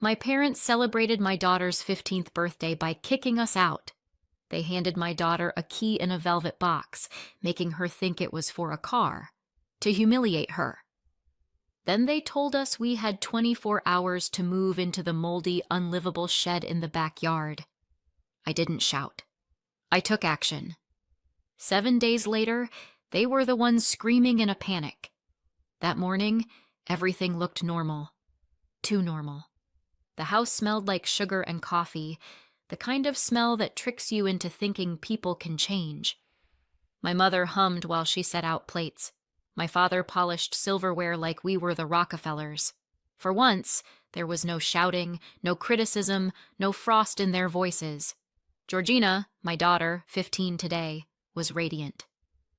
My parents celebrated my daughter's 15th birthday by kicking us out. They handed my daughter a key in a velvet box, making her think it was for a car, to humiliate her. Then they told us we had 24 hours to move into the moldy, unlivable shed in the backyard. I didn't shout. I took action. 7 days later, they were the ones screaming in a panic. That morning, everything looked normal. Too normal. The house smelled like sugar and coffee, the kind of smell that tricks you into thinking people can change. My mother hummed while she set out plates. My father polished silverware like we were the Rockefellers. For once, there was no shouting, no criticism, no frost in their voices. Georgina, my daughter, 15 today, was radiant.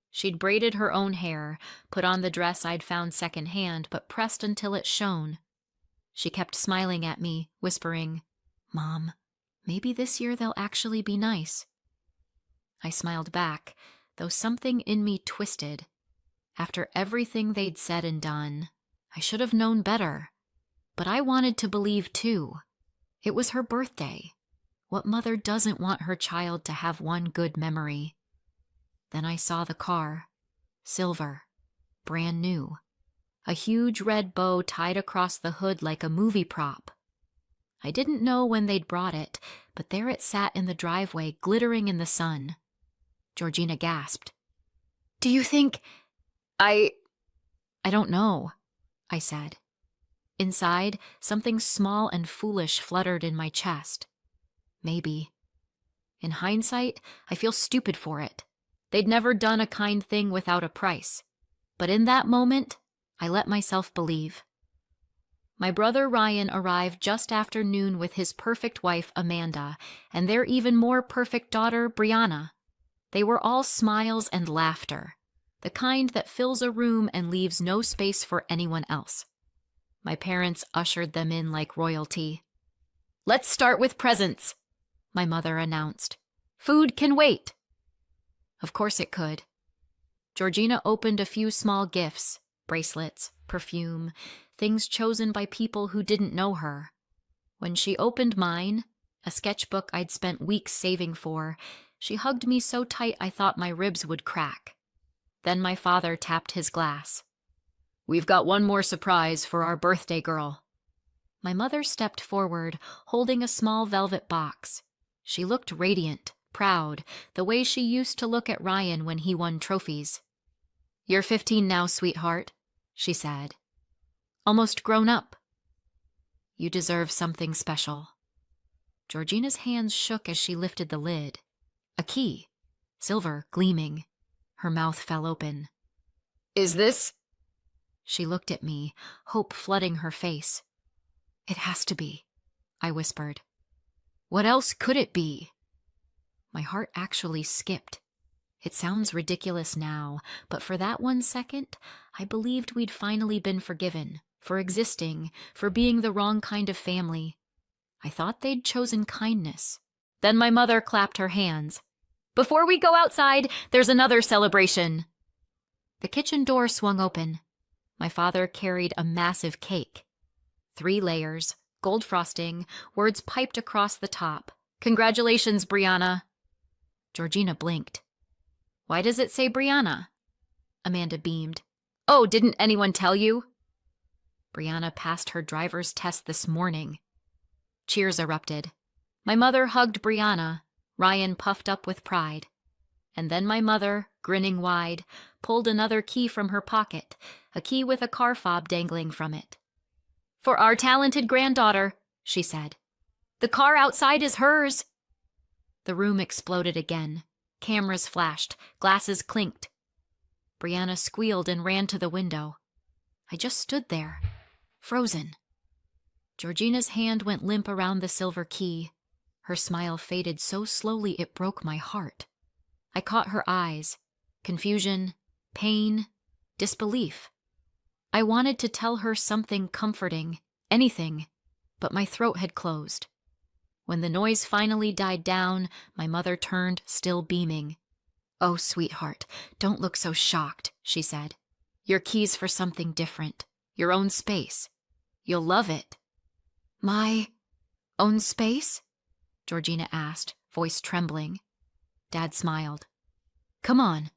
She'd braided her own hair, put on the dress I'd found secondhand, but pressed until it shone. She kept smiling at me, whispering, "Mom, maybe this year they'll actually be nice." I smiled back, though something in me twisted. After everything they'd said and done, I should have known better. But I wanted to believe too. It was her birthday. What mother doesn't want her child to have one good memory? Then I saw the car. Silver. Brand new. A huge red bow tied across the hood like a movie prop. I didn't know when they'd brought it, but there it sat in the driveway, glittering in the sun. Georgina gasped. "Do you think... I don't know," I said. Inside, something small and foolish fluttered in my chest. Maybe. In hindsight, I feel stupid for it. They'd never done a kind thing without a price. But in that moment, I let myself believe. My brother Ryan arrived just after noon with his perfect wife, Amanda, and their even more perfect daughter, Brianna. They were all smiles and laughter, the kind that fills a room and leaves no space for anyone else. My parents ushered them in like royalty. "Let's start with presents," my mother announced. "Food can wait." Of course it could. Georgina opened a few small gifts, bracelets, perfume, things chosen by people who didn't know her. When she opened mine, a sketchbook I'd spent weeks saving for, she hugged me so tight I thought my ribs would crack. Then my father tapped his glass. "We've got one more surprise for our birthday girl." My mother stepped forward, holding a small velvet box. She looked radiant, proud, the way she used to look at Ryan when he won trophies. "You're 15 now, sweetheart," she said. "Almost grown up. You deserve something special." Georgina's hands shook as she lifted the lid. A key, silver, gleaming. Her mouth fell open. "Is this?" She looked at me, hope flooding her face. "It has to be," I whispered. "What else could it be?" My heart actually skipped. It sounds ridiculous now, but for that 1 second, I believed we'd finally been forgiven, for existing, for being the wrong kind of family. I thought they'd chosen kindness. Then my mother clapped her hands. "Before we go outside, there's another celebration." The kitchen door swung open. My father carried a massive cake. 3 layers, gold frosting, words piped across the top. "Congratulations, Brianna." Georgina blinked. "Why does it say Brianna?" Amanda beamed. "Oh, didn't anyone tell you?" "Brianna passed her driver's test this morning." Cheers erupted. My mother hugged Brianna. Ryan puffed up with pride. And then my mother, grinning wide, pulled another key from her pocket, a key with a car fob dangling from it. "For our talented granddaughter," she said. "The car outside is hers." The room exploded again. Cameras flashed, glasses clinked. Brianna squealed and ran to the window. I just stood there, frozen. Georgina's hand went limp around the silver key. Her smile faded so slowly it broke my heart. I caught her eyes. Confusion, pain, disbelief. I wanted to tell her something comforting, anything, but my throat had closed. When the noise finally died down, my mother turned, still beaming. "Oh, sweetheart, don't look so shocked," she said. "Your key's for something different, your own space. You'll love it." My own space? Georgina asked, voice trembling. Dad smiled. Come on,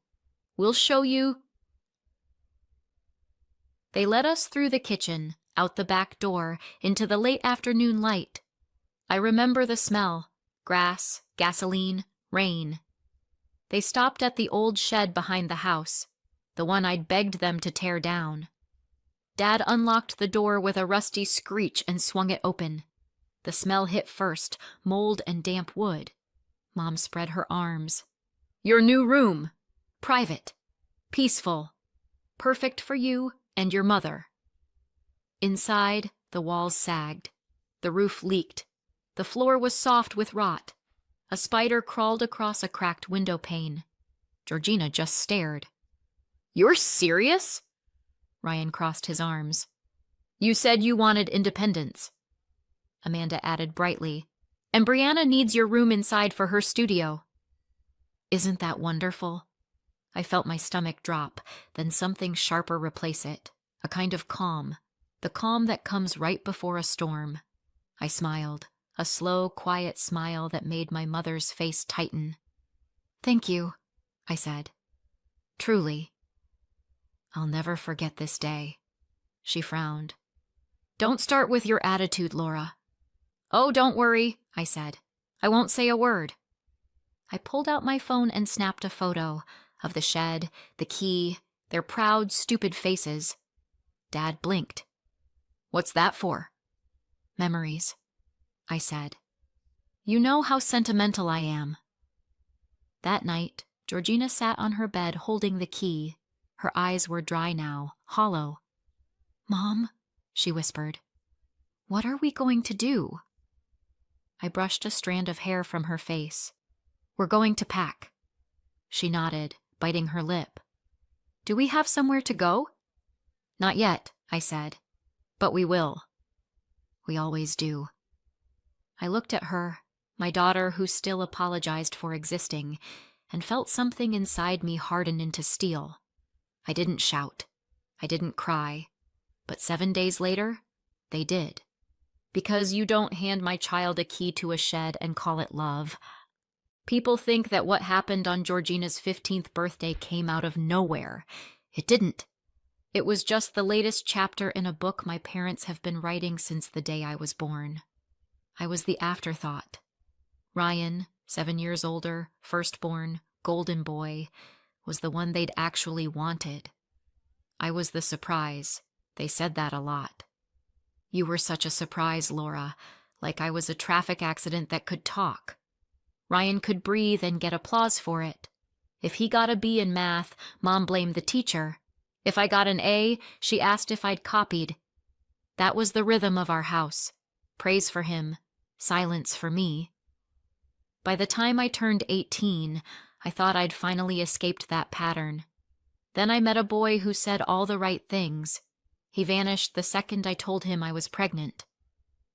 we'll show you. They led us through the kitchen, out the back door, into the late afternoon light. I remember the smell: grass, gasoline, rain. They stopped at the old shed behind the house, the one I'd begged them to tear down. Dad unlocked the door with a rusty screech and swung it open. The smell hit first, mold and damp wood. Mom spread her arms. Your new room. Private. Peaceful. Perfect for you and your mother. Inside, the walls sagged. The roof leaked. The floor was soft with rot. A spider crawled across a cracked window pane. Georgina just stared. You're serious? Ryan crossed his arms. You said you wanted independence. Amanda added brightly. And Brianna needs your room inside for her studio. Isn't that wonderful? I felt my stomach drop, then something sharper replace it. A kind of calm. The calm that comes right before a storm. I smiled. A slow, quiet smile that made my mother's face tighten. Thank you, I said. Truly. I'll never forget this day. She frowned. Don't start with your attitude, Laura. Oh, don't worry, I said. I won't say a word. I pulled out my phone and snapped a photo of the shed, the key, their proud, stupid faces. Dad blinked. What's that for? Memories, I said. You know how sentimental I am. That night, Georgina sat on her bed holding the key. Her eyes were dry now, hollow. Mom, she whispered, what are we going to do? I brushed a strand of hair from her face. We're going to pack. She nodded, biting her lip. Do we have somewhere to go? Not yet, I said, but we will. We always do. I looked at her, my daughter who still apologized for existing, and felt something inside me harden into steel. I didn't shout. I didn't cry. But 7 days later, they did. Because you don't hand my child a key to a shed and call it love. People think that what happened on Georgina's 15th birthday came out of nowhere. It didn't. It was just the latest chapter in a book my parents have been writing since the day I was born. I was the afterthought. Ryan, 7 years older, firstborn, golden boy, was the one they'd actually wanted. I was the surprise. They said that a lot. You were such a surprise, Laura, like I was a traffic accident that could talk. Ryan could breathe and get applause for it. If he got a B in math, Mom blamed the teacher. If I got an A, she asked if I'd copied. That was the rhythm of our house. Praise for him, silence for me. By the time I turned 18, I thought I'd finally escaped that pattern. Then I met a boy who said all the right things. He vanished the second I told him I was pregnant.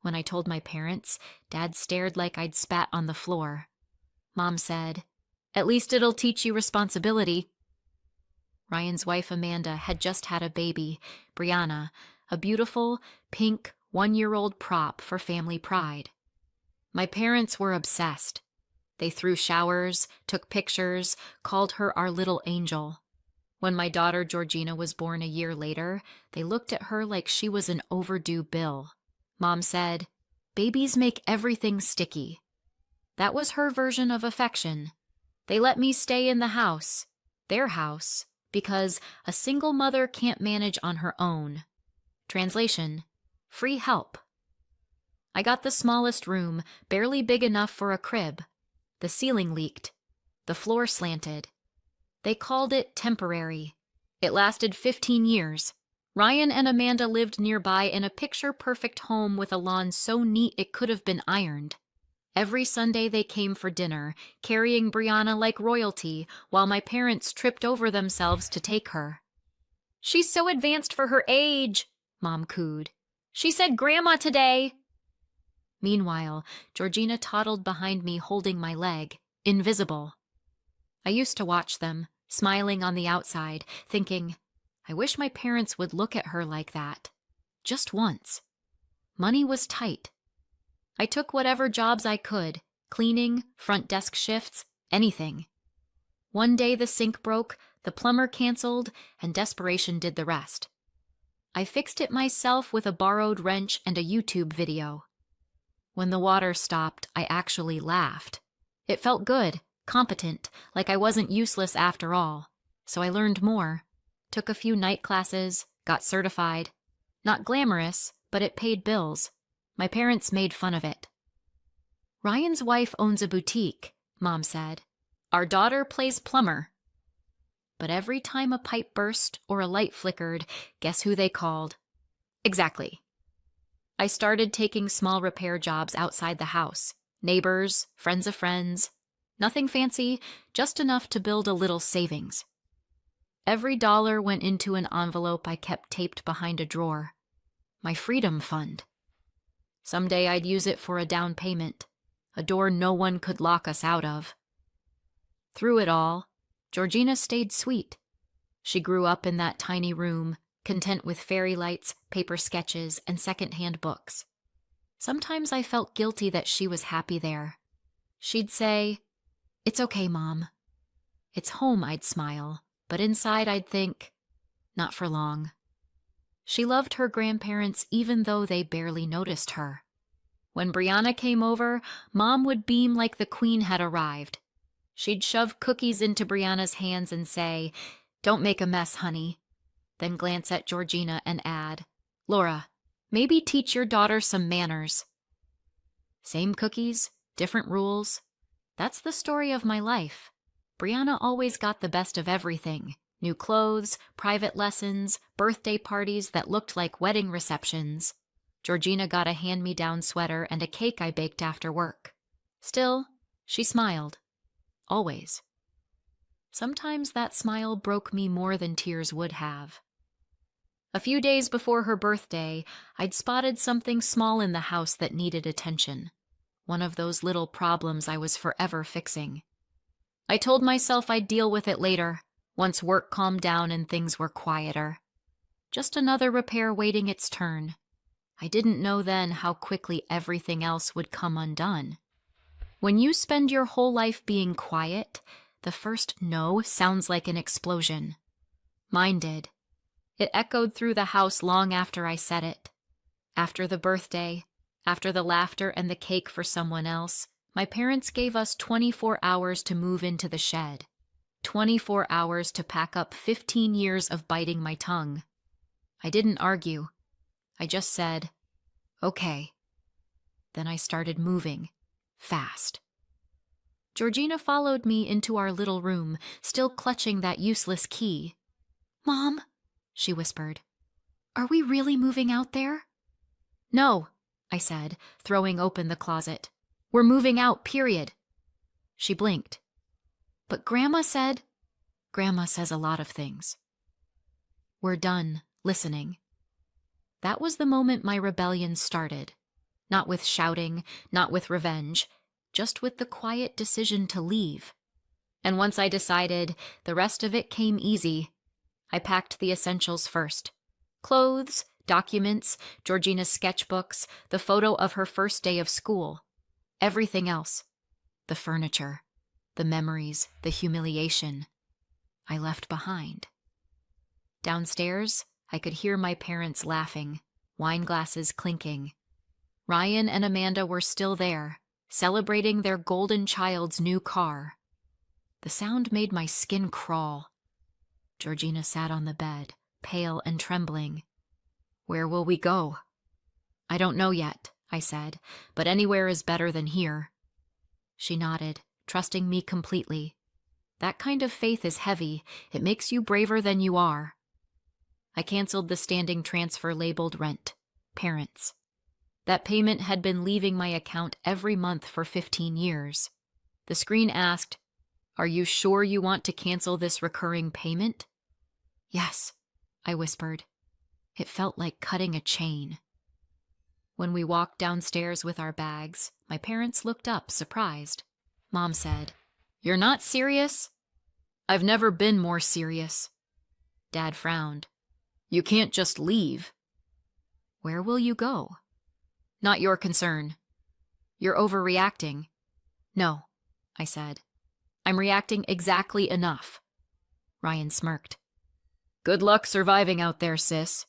When I told my parents, Dad stared like I'd spat on the floor. Mom said, "At least it'll teach you responsibility." Ryan's wife Amanda had just had a baby, Brianna, a beautiful, pink, 1-year-old prop for family pride. My parents were obsessed. They threw showers, took pictures, called her our little angel. When my daughter Georgina was born a year later, they looked at her like she was an overdue bill. Mom said, "Babies make everything sticky." That was her version of affection. They let me stay in the house, their house, because a single mother can't manage on her own. Translation: free help. I got the smallest room, barely big enough for a crib. The ceiling leaked. The floor slanted. They called it temporary. It lasted 15 years. Ryan and Amanda lived nearby in a picture-perfect home with a lawn so neat it could have been ironed. Every Sunday they came for dinner, carrying Brianna like royalty, while my parents tripped over themselves to take her. "She's so advanced for her age," Mom cooed. "She said grandma today." Meanwhile, Georgina toddled behind me holding my leg, invisible. I used to watch them, smiling on the outside, thinking, I wish my parents would look at her like that. Just once. Money was tight. I took whatever jobs I could, cleaning, front desk shifts, anything. One day the sink broke, the plumber canceled, and desperation did the rest. I fixed it myself with a borrowed wrench and a YouTube video. When the water stopped, I actually laughed. It felt good, competent, like I wasn't useless after all. So I learned more, took a few night classes, got certified. Not glamorous, but it paid bills. My parents made fun of it. Ryan's wife owns a boutique, Mom said. Our daughter plays plumber. But every time a pipe burst or a light flickered, guess who they called? Exactly. I started taking small repair jobs outside the house. Neighbors, friends of friends. Nothing fancy, just enough to build a little savings. Every dollar went into an envelope I kept taped behind a drawer. My freedom fund. Someday I'd use it for a down payment, a door no one could lock us out of. Through it all, Georgina stayed sweet. She grew up in that tiny room, content with fairy lights, paper sketches, and second-hand books. Sometimes I felt guilty that she was happy there. She'd say, "It's okay, Mom." It's home, I'd smile, but inside I'd think, not for long. She loved her grandparents even though they barely noticed her. When Brianna came over, Mom would beam like the queen had arrived. She'd shove cookies into Brianna's hands and say, "Don't make a mess, honey." Then glance at Georgina and add, "Laura, maybe teach your daughter some manners." Same cookies, different rules. That's the story of my life. Brianna always got the best of everything. New clothes, private lessons, birthday parties that looked like wedding receptions. Georgina got a hand-me-down sweater and a cake I baked after work. Still, she smiled. Always. Sometimes that smile broke me more than tears would have. A few days before her birthday, I'd spotted something small in the house that needed attention. One of those little problems I was forever fixing. I told myself I'd deal with it later, once work calmed down and things were quieter. Just another repair waiting its turn. I didn't know then how quickly everything else would come undone. When you spend your whole life being quiet, the first no sounds like an explosion. Mine did. It echoed through the house long after I said it. After the birthday, after the laughter and the cake for someone else, my parents gave us 24 hours to move into the shed. 24 hours to pack up 15 years of biting my tongue. I didn't argue. I just said, "Okay." Then I started moving. Fast. Georgina followed me into our little room, still clutching that useless key. "Mom," she whispered, "are we really moving out there?" "No," I said, throwing open the closet. "We're moving out, period." She blinked. "But Grandma said—" "Grandma says a lot of things." "We're done listening." That was the moment my rebellion started. Not with shouting, not with revenge, just with the quiet decision to leave. And once I decided, the rest of it came easy. I packed the essentials first. Clothes, documents, Georgina's sketchbooks, the photo of her first day of school. Everything else. The furniture, the memories, the humiliation. I left behind. Downstairs, I could hear my parents laughing, wine glasses clinking. Ryan and Amanda were still there, celebrating their golden child's new car. The sound made my skin crawl. Georgina sat on the bed, pale and trembling. "Where will we go?" "I don't know yet," I said, "but anywhere is better than here." She nodded, trusting me completely. That kind of faith is heavy. It makes you braver than you are. I canceled the standing transfer labeled rent. Parents. That payment had been leaving my account every month for 15 years. The screen asked, "Are you sure you want to cancel this recurring payment?" "Yes," I whispered. It felt like cutting a chain. When we walked downstairs with our bags, my parents looked up, surprised. Mom said, "You're not serious?" "I've never been more serious." Dad frowned. "You can't just leave." "Where will you go?" "Not your concern." You're overreacting. No, I said. I'm reacting exactly enough. Ryan smirked. Good luck surviving out there, sis.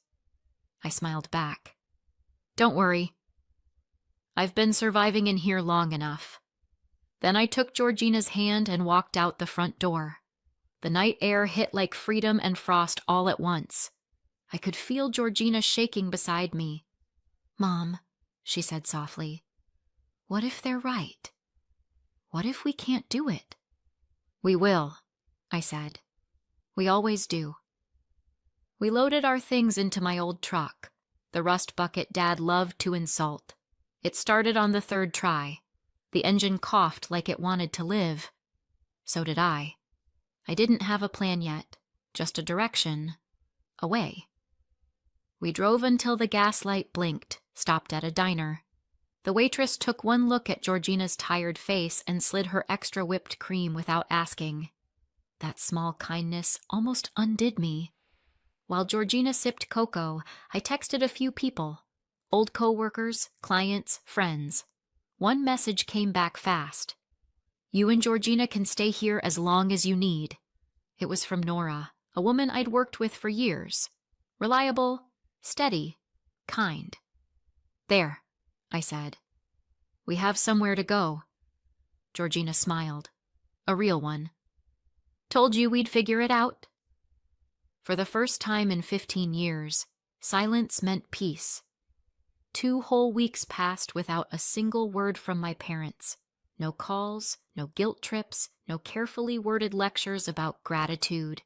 I smiled back. Don't worry. I've been surviving in here long enough. Then I took Georgina's hand and walked out the front door. The night air hit like freedom and frost all at once. I could feel Georgina shaking beside me. Mom, she said softly, what if they're right? What if we can't do it? We will, I said. We always do. We loaded our things into my old truck, the rust bucket Dad loved to insult. It started on the third try. The engine coughed like it wanted to live. So did I. I didn't have a plan yet, just a direction, away. We drove until the gas light blinked, stopped at a diner. The waitress took one look at Georgina's tired face and slid her extra whipped cream without asking. That small kindness almost undid me. While Georgina sipped cocoa, I texted a few people, old coworkers, clients, friends. One message came back fast. You and Georgina can stay here as long as you need. It was from Nora, a woman I'd worked with for years. Reliable, steady, kind. There, I said. We have somewhere to go. Georgina smiled. A real one. Told you we'd figure it out. For the first time in 15 years, silence meant peace. 2 whole weeks passed without a single word from my parents. No calls, no guilt trips, no carefully worded lectures about gratitude.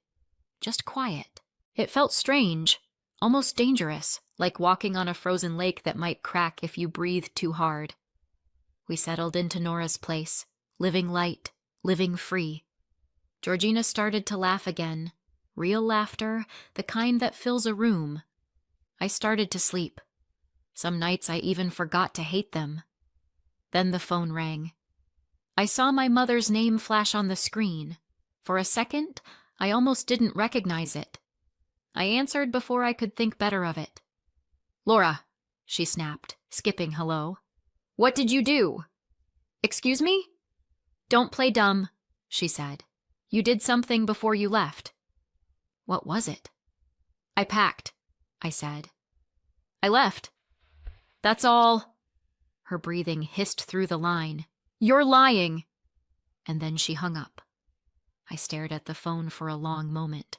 Just quiet. It felt strange, almost dangerous, like walking on a frozen lake that might crack if you breathed too hard. We settled into Nora's place, living light, living free. Georgina started to laugh again. Real laughter, the kind that fills a room. I started to sleep. Some nights I even forgot to hate them. Then the phone rang. I saw my mother's name flash on the screen. For a second, I almost didn't recognize it. I answered before I could think better of it. Laura, she snapped, skipping hello. What did you do? Excuse me? Don't play dumb, she said. You did something before you left. What was it? I packed, I said. I left. That's all. Her breathing hissed through the line. You're lying. And then she hung up. I stared at the phone for a long moment.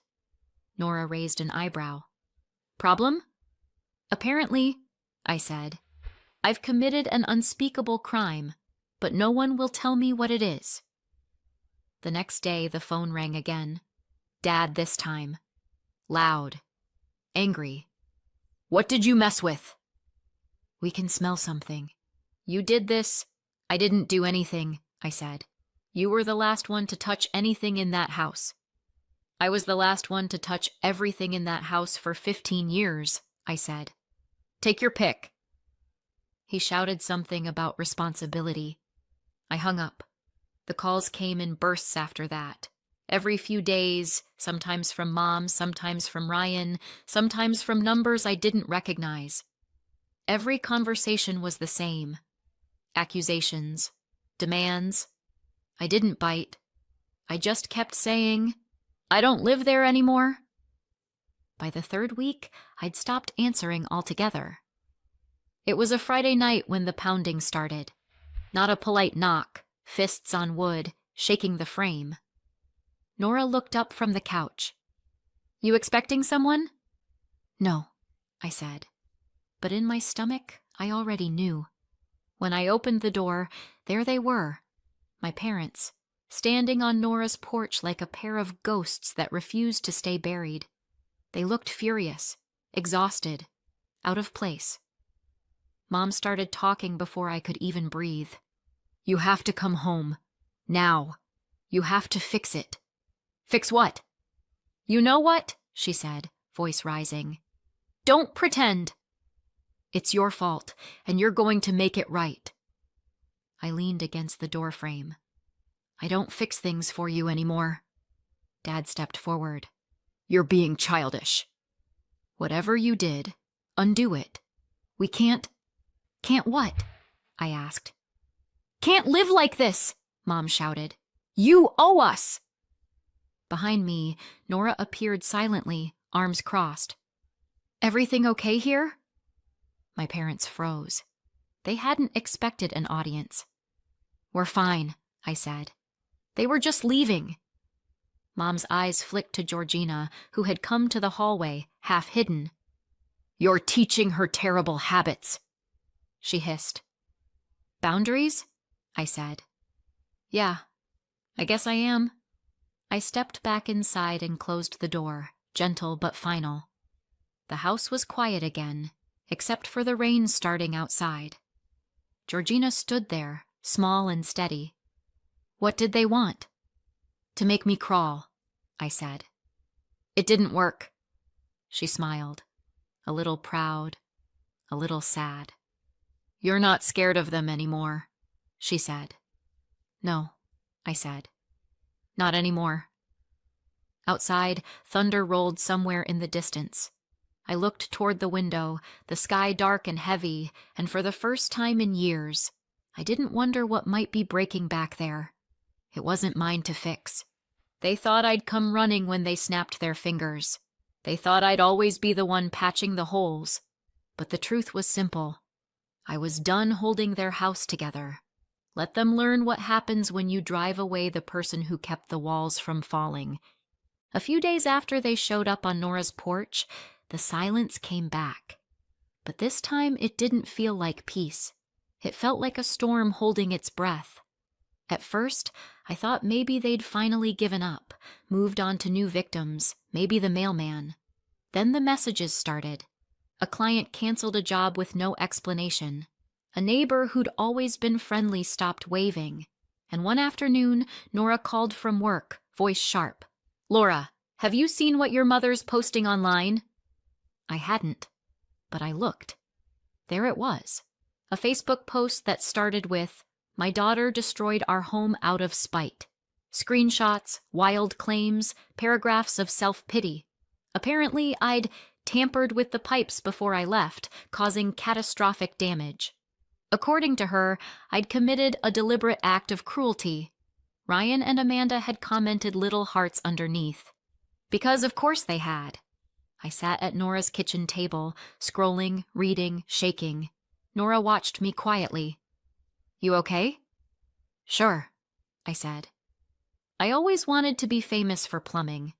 Nora raised an eyebrow. Problem? Apparently, I said. I've committed an unspeakable crime, but no one will tell me what it is. The next day, the phone rang again. Dad this time. Loud. Angry. What did you mess with? We can smell something. You did this. I didn't do anything, I said. You were the last one to touch anything in that house. I was the last one to touch everything in that house for 15 years, I said. Take your pick. He shouted something about responsibility. I hung up. The calls came in bursts after that. Every few days, sometimes from Mom, sometimes from Ryan, sometimes from numbers I didn't recognize. Every conversation was the same. Accusations, demands. I didn't bite. I just kept saying, I don't live there anymore. By the 3rd week, I'd stopped answering altogether. It was a Friday night when the pounding started. Not a polite knock, fists on wood, shaking the frame. Nora looked up from the couch. You expecting someone? No, I said. But in my stomach, I already knew. When I opened the door, there they were, my parents, standing on Nora's porch like a pair of ghosts that refused to stay buried. They looked furious, exhausted, out of place. Mom started talking before I could even breathe. You have to come home. Now. You have to fix it. Fix what? You know what? She said, voice rising. Don't pretend. It's your fault, and you're going to make it right. I leaned against the doorframe. I don't fix things for you anymore. Dad stepped forward. You're being childish. Whatever you did, undo it. We can't... Can't what? I asked. can't live like this, Mom shouted. You owe us! Behind me, Nora appeared silently, arms crossed. Everything okay here? My parents froze. They hadn't expected an audience. We're fine, I said. They were just leaving. Mom's eyes flicked to Georgina, who had come to the hallway, half hidden. You're teaching her terrible habits, she hissed. Boundaries? I said. Yeah, I guess I am. I stepped back inside and closed the door, gentle but final. The house was quiet again, except for the rain starting outside. Georgina stood there, small and steady. What did they want? To make me crawl, I said. It didn't work. She smiled, a little proud, a little sad. You're not scared of them anymore, she said. No, I said. Not anymore. Outside, thunder rolled somewhere in the distance. I looked toward the window, the sky dark and heavy, and for the first time in years, I didn't wonder what might be breaking back there. It wasn't mine to fix. They thought I'd come running when they snapped their fingers. They thought I'd always be the one patching the holes. But the truth was simple. I was done holding their house together. Let them learn what happens when you drive away the person who kept the walls from falling. A few days after they showed up on Nora's porch, the silence came back. But this time it didn't feel like peace. It felt like a storm holding its breath. At first, I thought maybe they'd finally given up, moved on to new victims, maybe the mailman. Then the messages started. A client canceled a job with no explanation. A neighbor who'd always been friendly stopped waving. And one afternoon, Nora called from work, voice sharp. Laura, have you seen what your mother's posting online? I hadn't, but I looked. There it was. A Facebook post that started with, My daughter destroyed our home out of spite. Screenshots, wild claims, paragraphs of self-pity. Apparently, I'd tampered with the pipes before I left, causing catastrophic damage. According to her, I'd committed a deliberate act of cruelty. Ryan and Amanda had commented little hearts underneath. Because of course they had. I sat at Nora's kitchen table, scrolling, reading, shaking. Nora watched me quietly. You okay? Sure, I said. I always wanted to be famous for plumbing.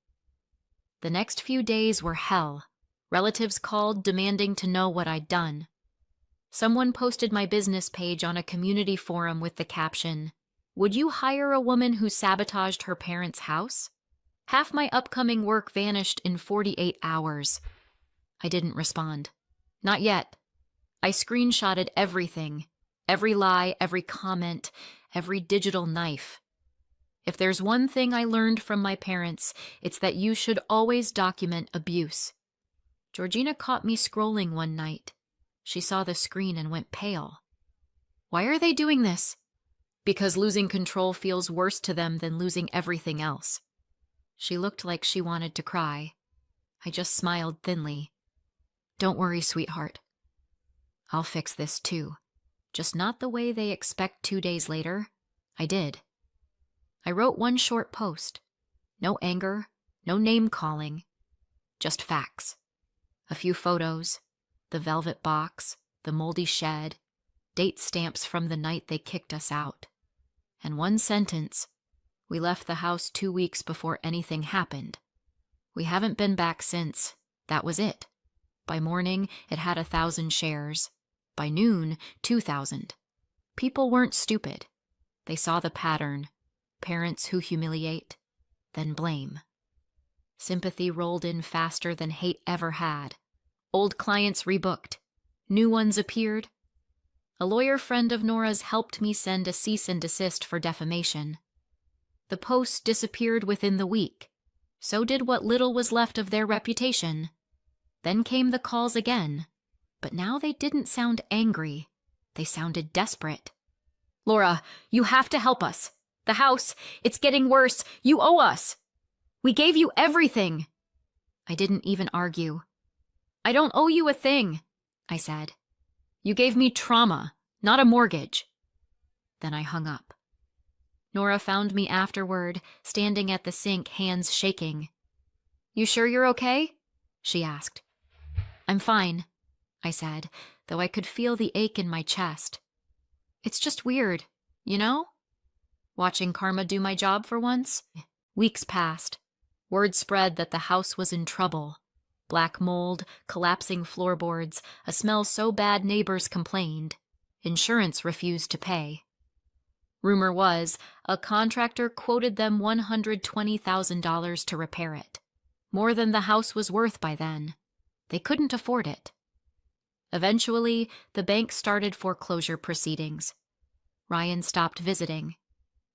The next few days were hell. Relatives called demanding to know what I'd done. Someone posted my business page on a community forum with the caption, Would you hire a woman who sabotaged her parents' house? Half my upcoming work vanished in 48 hours. I didn't respond. Not yet. I screenshotted everything. Every lie, every comment, every digital knife. If there's one thing I learned from my parents, it's that you should always document abuse. Georgina caught me scrolling one night. She saw the screen and went pale. Why are they doing this? Because losing control feels worse to them than losing everything else. She looked like she wanted to cry. I just smiled thinly. Don't worry, sweetheart. I'll fix this too. Just not the way they expect 2 days later. I did. I wrote one short post. No anger, no name-calling. Just facts. A few photos. The velvet box, the moldy shed, date stamps from the night they kicked us out. And one sentence. We left the house 2 weeks before anything happened. We haven't been back since. That was it. By morning, it had 1,000 shares. By noon, 2,000. People weren't stupid. They saw the pattern. Parents who humiliate, then blame. Sympathy rolled in faster than hate ever had. Old clients rebooked. New ones appeared. A lawyer friend of Nora's helped me send a cease and desist for defamation. The post disappeared within the week. So did what little was left of their reputation. Then came the calls again. But now they didn't sound angry. They sounded desperate. Laura, you have to help us. The house, it's getting worse. You owe us. We gave you everything. I didn't even argue. I don't owe you a thing, I said. You gave me trauma, not a mortgage. Then I hung up. Nora found me afterward, standing at the sink, hands shaking. "You sure you're okay?" she asked. "I'm fine," I said, though I could feel the ache in my chest. "It's just weird, you know? Watching karma do my job for once." Weeks passed. Word spread that the house was in trouble. Black mold, collapsing floorboards, a smell so bad neighbors complained. Insurance refused to pay. Rumor was, a contractor quoted them $120,000 to repair it. More than the house was worth by then. They couldn't afford it. Eventually, the bank started foreclosure proceedings. Ryan stopped visiting.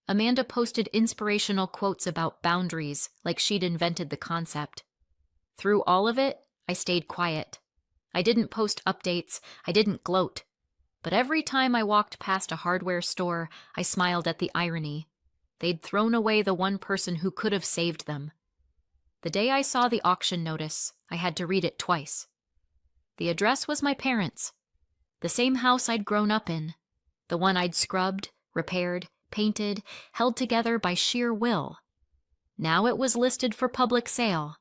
Amanda posted inspirational quotes about boundaries, like she'd invented the concept. Through all of it, I stayed quiet. I didn't post updates, I didn't gloat. But every time I walked past a hardware store, I smiled at the irony. They'd thrown away the one person who could have saved them. The day I saw the auction notice, I had to read it twice. The address was my parents'. The same house I'd grown up in. The one I'd scrubbed, repaired, painted, held together by sheer will. Now it was listed for public sale.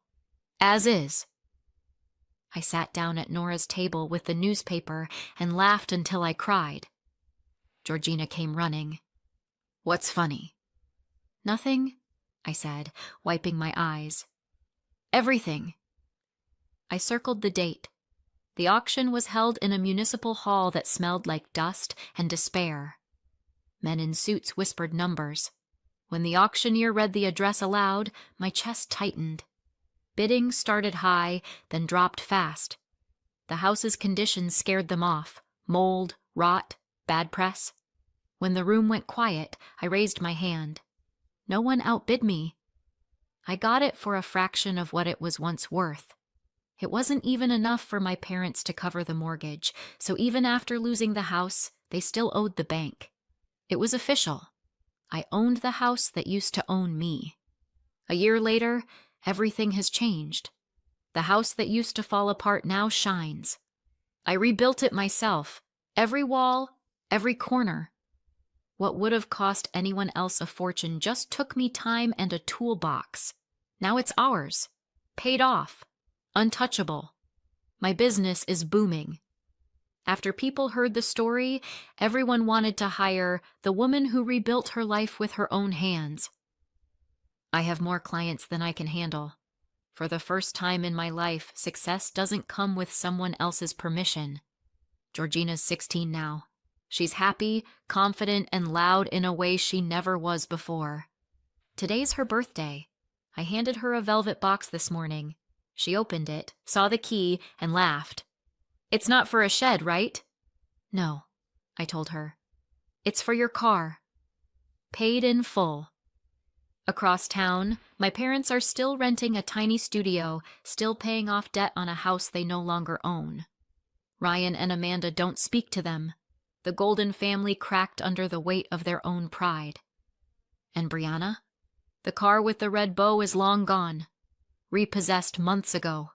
As is. I sat down at Nora's table with the newspaper and laughed until I cried. Georgina came running. "What's funny?" "Nothing," I said, wiping my eyes. "Everything." I circled the date. The auction was held in a municipal hall that smelled like dust and despair. Men in suits whispered numbers. When the auctioneer read the address aloud, my chest tightened. Bidding started high, then dropped fast. The house's condition scared them off. Mold, rot, bad press. When the room went quiet, I raised my hand. No one outbid me. I got it for a fraction of what it was once worth. It wasn't even enough for my parents to cover the mortgage, so even after losing the house, they still owed the bank. It was official. I owned the house that used to own me. A year later, everything has changed. The house that used to fall apart now shines. I rebuilt it myself, every wall, every corner. What would have cost anyone else a fortune just took me time and a toolbox. Now it's ours, paid off, untouchable. My business is booming. After people heard the story, everyone wanted to hire the woman who rebuilt her life with her own hands. I have more clients than I can handle. For the first time in my life, success doesn't come with someone else's permission. Georgina's 16 now. She's happy, confident, and loud in a way she never was before. Today's her birthday. I handed her a velvet box this morning. She opened it, saw the key, and laughed. "It's not for a shed, right?" "No," I told her. "It's for your car. Paid in full." Across town, my parents are still renting a tiny studio, still paying off debt on a house they no longer own. Ryan and Amanda don't speak to them. The Golden family cracked under the weight of their own pride. And Brianna? The car with the red bow is long gone. Repossessed months ago.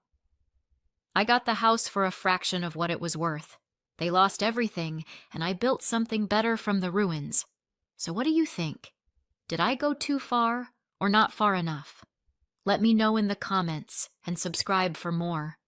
I got the house for a fraction of what it was worth. They lost everything, and I built something better from the ruins. So what do you think? Did I go too far or not far enough? Let me know in the comments and subscribe for more.